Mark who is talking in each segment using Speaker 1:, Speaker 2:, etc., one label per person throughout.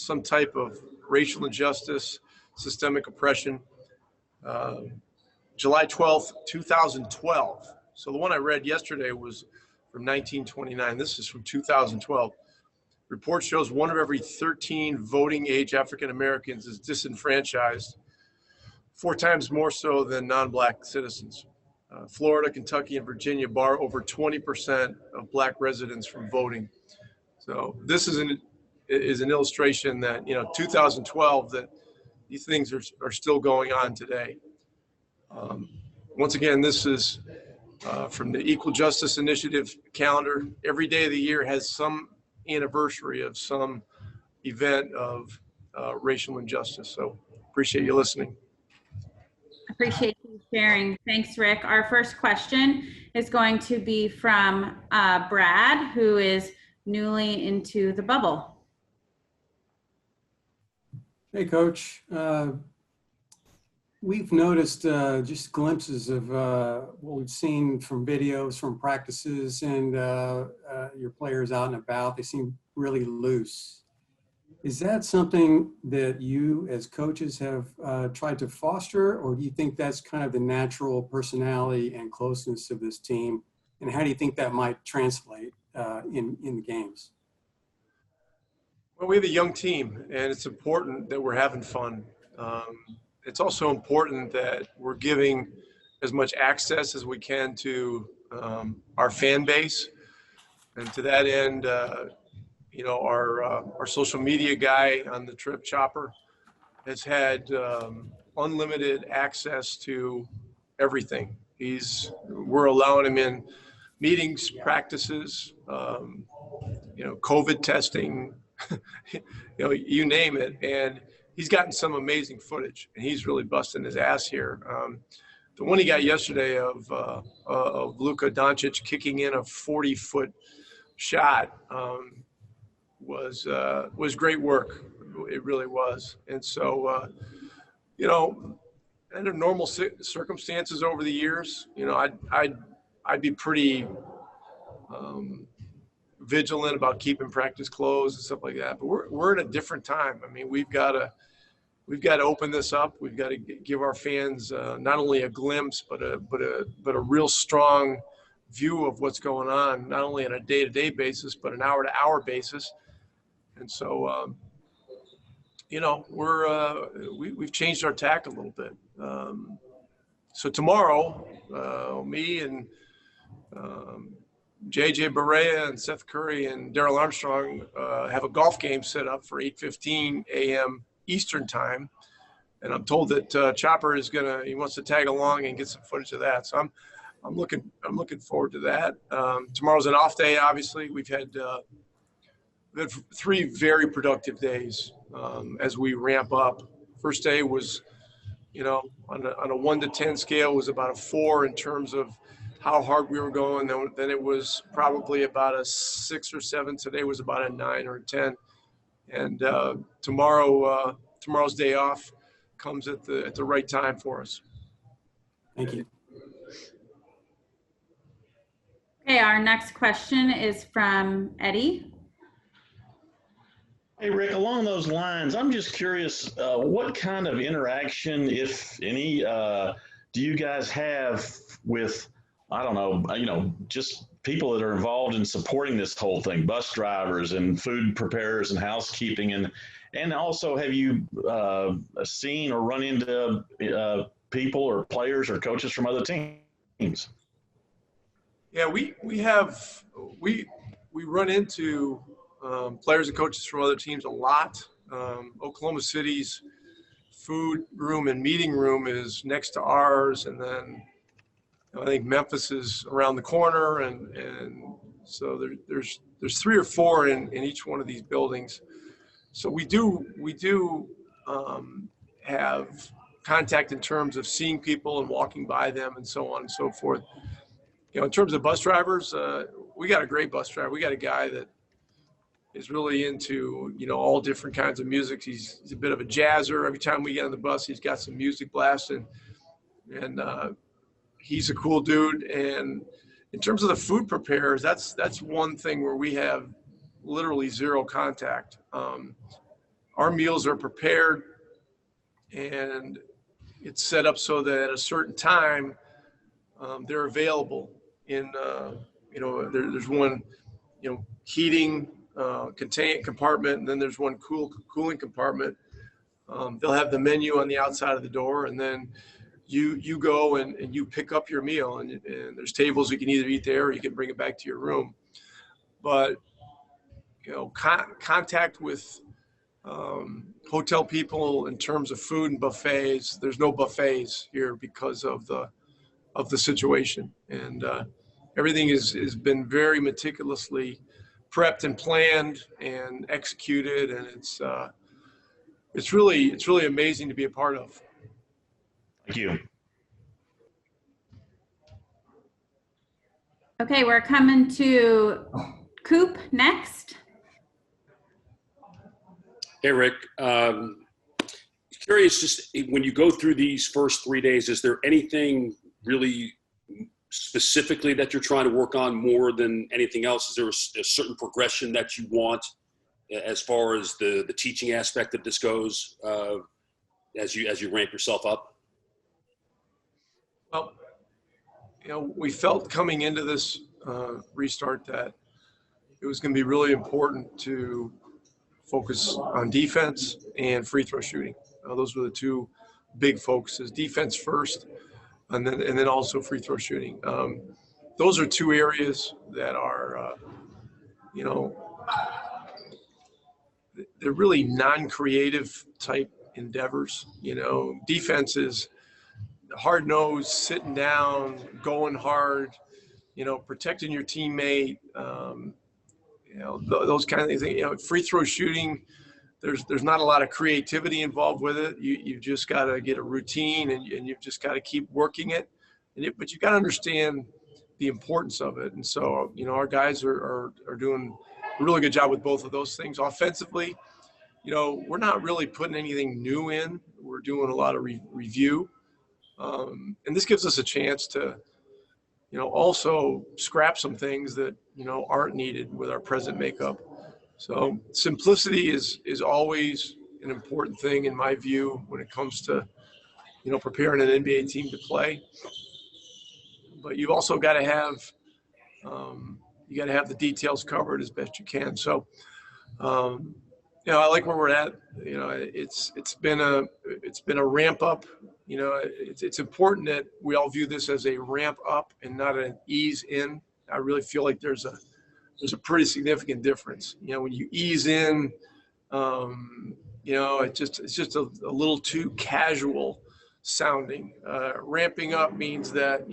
Speaker 1: some type of racial injustice, systemic oppression. July 12th, 2012. So the one I read yesterday was from 1929. This is from 2012. Report shows 1 of every 13 voting age African Americans is disenfranchised, 4 times more so than non-Black citizens. Florida, Kentucky, and Virginia bar over 20% of Black residents from voting. So this is an illustration that, 2012, that these things are still going on today. Once again, this is from the Equal Justice Initiative calendar. Every day of the year has some anniversary of some event of racial injustice. So appreciate you listening.
Speaker 2: Appreciate you sharing. Thanks, Rick. Our first question is going to be from Brad, who is newly into the bubble.
Speaker 3: Hey, Coach. We've noticed just glimpses of what we've seen from videos, from practices, and your players out and about. They seem really loose. Is that something that you as coaches have tried to foster, or do you think that's kind of the natural personality and closeness of this team? And how do you think that might translate in the games?
Speaker 1: Well, we have a young team, and it's important that we're having fun. It's also important that we're giving as much access as we can to our fan base. And to that end, our social media guy on the trip, Chopper, has had unlimited access to everything. We're allowing him in meetings, practices, COVID testing, you name it. And he's gotten some amazing footage, and he's really busting his ass here. The one he got yesterday of Luka Doncic kicking in a 40-foot shot was great work. It really was. And so, under normal circumstances over the years, I'd be pretty vigilant about keeping practice closed and stuff like that. But we're at a different time. I mean, we've got to open this up. We've got to give our fans not only a glimpse, but a real strong view of what's going on, not only on a day-to-day basis, but an hour-to-hour basis. And so, we've changed our tack a little bit. So tomorrow, me and JJ Barea and Seth Curry and Darrell Armstrong have a golf game set up for 8:15 a.m. Eastern time. And I'm told that Chopper he wants to tag along and get some footage of that. So I'm looking forward to that. Tomorrow's an off day, obviously. We've had 3 very productive days as we ramp up. First day was, on a 1 to 10 scale, was about a 4 in terms of how hard we were going. Then it was probably about a 6 or 7. Today was about a 9 or a 10. And tomorrow's day off comes at the right time for us.
Speaker 3: Thank you.
Speaker 2: Okay, our next question is from Eddie.
Speaker 4: Hey, Rick, along those lines, I'm just curious, what kind of interaction, if any, do you guys have with, I don't know, just people that are involved in supporting this whole thing, bus drivers and food preparers and housekeeping, and also have you seen or run into people or players or coaches from other teams?
Speaker 1: Yeah, we run into players and coaches from other teams a lot. Oklahoma City's food room and meeting room is next to ours, and then I think Memphis is around the corner, and so there's 3 or 4 in each one of these buildings. So we do have contact in terms of seeing people and walking by them and so on and so forth. In terms of bus drivers, we got a great bus driver. We got a guy that is really into, all different kinds of music. He's a bit of a jazzer. Every time we get on the bus, he's got some music blasting, and he's a cool dude. And in terms of the food preparers, that's one thing where we have literally zero contact. our meals are prepared, and it's set up so that at a certain time they're available in there's one heating contain compartment, and then there's one cooling compartment. They'll have the menu on the outside of the door, and then you go and you pick up your meal, and there's tables you can either eat there or you can bring it back to your room. But contact with hotel people in terms of food and buffets, there's no buffets here because of the situation, and everything has been very meticulously prepped and planned and executed, and it's really amazing to be a part of.
Speaker 4: Thank you.
Speaker 2: Okay, we're coming to Coop next.
Speaker 5: Hey, Rick. Curious, just when you go through these first 3 days, is there anything really specifically that you're trying to work on more than anything else? Is there a certain progression that you want as far as the teaching aspect of this goes as you ramp yourself up?
Speaker 1: Well, we felt coming into this restart that it was going to be really important to focus on defense and free throw shooting. Those were the two big focuses: defense first, and then also free throw shooting. Those are two areas that are, they're really non-creative type endeavors. Defense is hard-nosed, sitting down, going hard, protecting your teammate, those kind of things. Free throw shooting, there's not a lot of creativity involved with it. You just got to get a routine, and you've just got to keep working it. But you got to understand the importance of it. And so, our guys are doing a really good job with both of those things. Offensively, we're not really putting anything new in. We're doing a lot of review. And this gives us a chance to, also scrap some things that, aren't needed with our present makeup. So simplicity is always an important thing in my view when it comes to, preparing an NBA team to play. But you've also got to have, the details covered as best you can. So, I like where we're at. It's been a ramp up. It's important that we all view this as a ramp up and not an ease in. I really feel like there's a pretty significant difference. When you ease in, it's just a little too casual sounding. Ramping up means that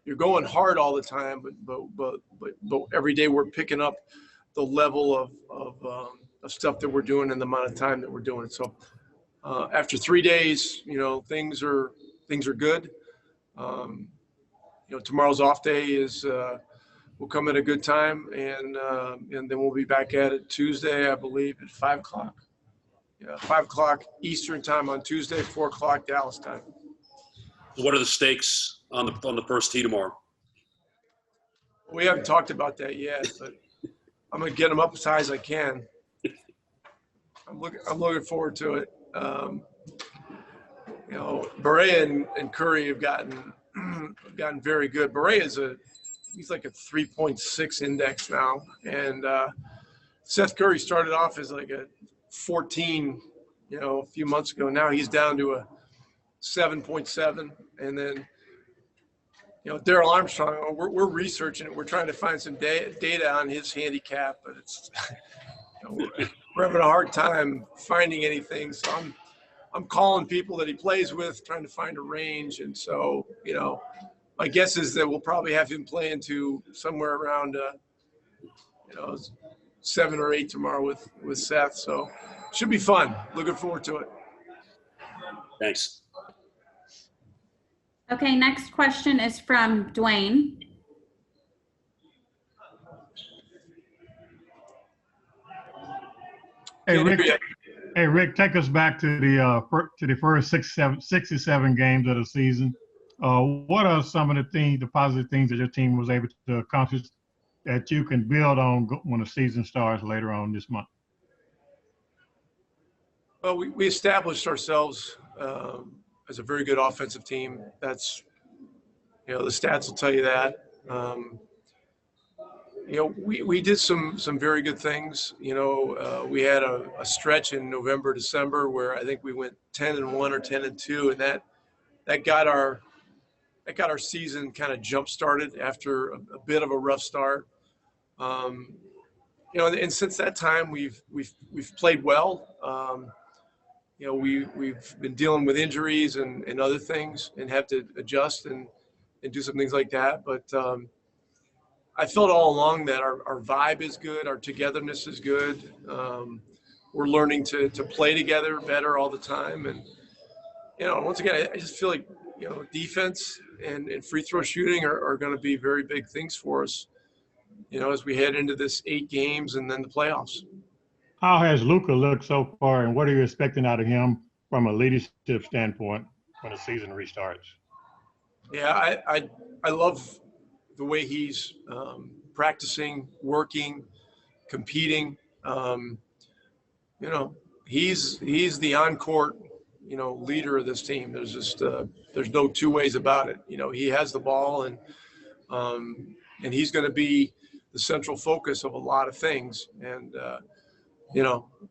Speaker 1: you're going hard all the time, but every day we're picking up the level of stuff that we're doing and the amount of time that we're doing it. So after 3 days, things are good. Tomorrow's off day is we'll come at a good time, and then we'll be back at it Tuesday, I believe, at 5 o'clock. 5 o'clock Eastern time on Tuesday, 4 o'clock Dallas time.
Speaker 5: What are the stakes on the first tee tomorrow?
Speaker 1: We haven't talked about that yet, but I'm gonna get them up as high as I can. I'm looking forward to it. Barea and Curry have gotten very good. Barea he's like a 3.6 index now, and Seth Curry started off as like a 14, a few months ago. Now he's down to a 7.7, and then Darrell Armstrong. We're researching it. We're trying to find some data on his handicap, but it's we're having a hard time finding anything. So I'm calling people that he plays with, trying to find a range. And so, my guess is that we'll probably have him playing to somewhere around, 7 or 8 tomorrow with Seth. So should be fun. Looking forward to it.
Speaker 5: Thanks.
Speaker 2: Okay, next question is from Dwayne.
Speaker 6: Hey Rick, take us back to the first 67 games of the season. What are some of the positive things that your team was able to accomplish that you can build on when the season starts later on this month?
Speaker 1: Well, we established ourselves as a very good offensive team. That's, the stats will tell you that. We did some very good things. We had a stretch in November, December where I think we went 10-1 or 10-2, and that got our season kind of jump started after a bit of a rough start. And since that time we've played well. We've been dealing with injuries and other things and have to adjust and do some things like that. But I felt all along that our vibe is good, our togetherness is good. We're learning to play together better all the time. And, once again, I just feel like, defense and free throw shooting are going to be very big things for us, as we head into this 8 games and then the playoffs.
Speaker 6: How has Luka looked so far, and what are you expecting out of him from a leadership standpoint when the season restarts?
Speaker 1: Yeah, I love the way he's practicing, working, competing. He's the on-court, leader of this team. There's just there's no two ways about it. He has the ball, and he's going to be the central focus of a lot of things. And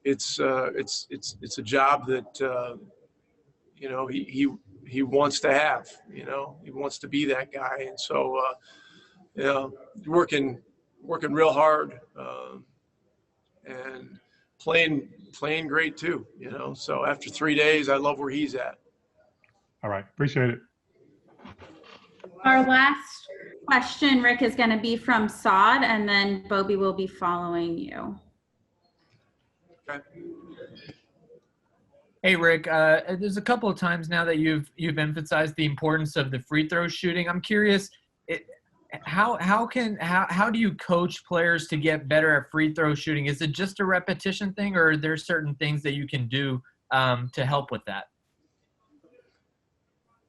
Speaker 1: it's a job that he wants to have. He wants to be that guy, and so working real hard and playing great too. So after 3 days, I love where he's at.
Speaker 6: All right, appreciate it.
Speaker 2: Our last question, Rick, is going to be from Saad, and then Bobby will be following you.
Speaker 1: Okay.
Speaker 7: Hey, Rick, there's a couple of times now that you've emphasized the importance of the free throw shooting. I'm curious, how do you coach players to get better at free throw shooting? Is it just a repetition thing, or are there certain things that you can do to help with that?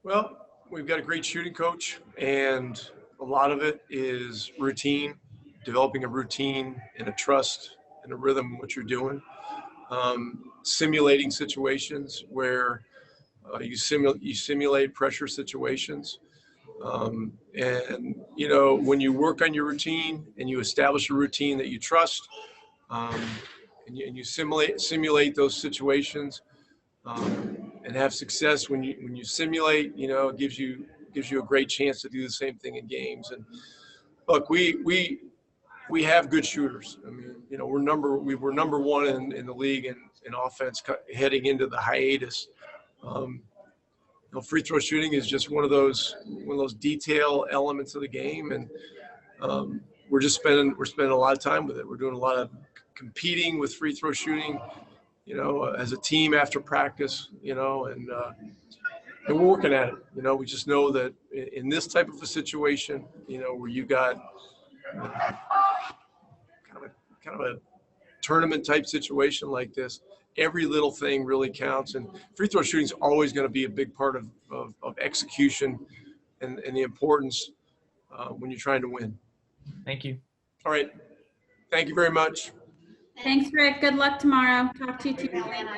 Speaker 1: Well, we've got a great shooting coach, and a lot of it is routine, developing a routine and a trust and a rhythm in what you're doing. Simulating situations where you simulate pressure situations. And, when you work on your routine and you establish a routine that you trust, and you simulate those situations, and have success when you simulate, it gives you a great chance to do the same thing in games. And look, we have good shooters. I mean, we were number one in the league in offense heading into the hiatus. Free throw shooting is just one of those detail elements of the game, and we're spending a lot of time with it. We're doing a lot of competing with free throw shooting, as a team after practice, and we're working at it. We just know that in this type of a situation, where you got kind of a tournament type situation like this, every little thing really counts, and free throw shooting is always going to be a big part of execution and the importance when you're trying to win.
Speaker 7: Thank you.
Speaker 1: All right. Thank you very much.
Speaker 2: Thanks, Rick. Good luck tomorrow. Talk to you Tuesday.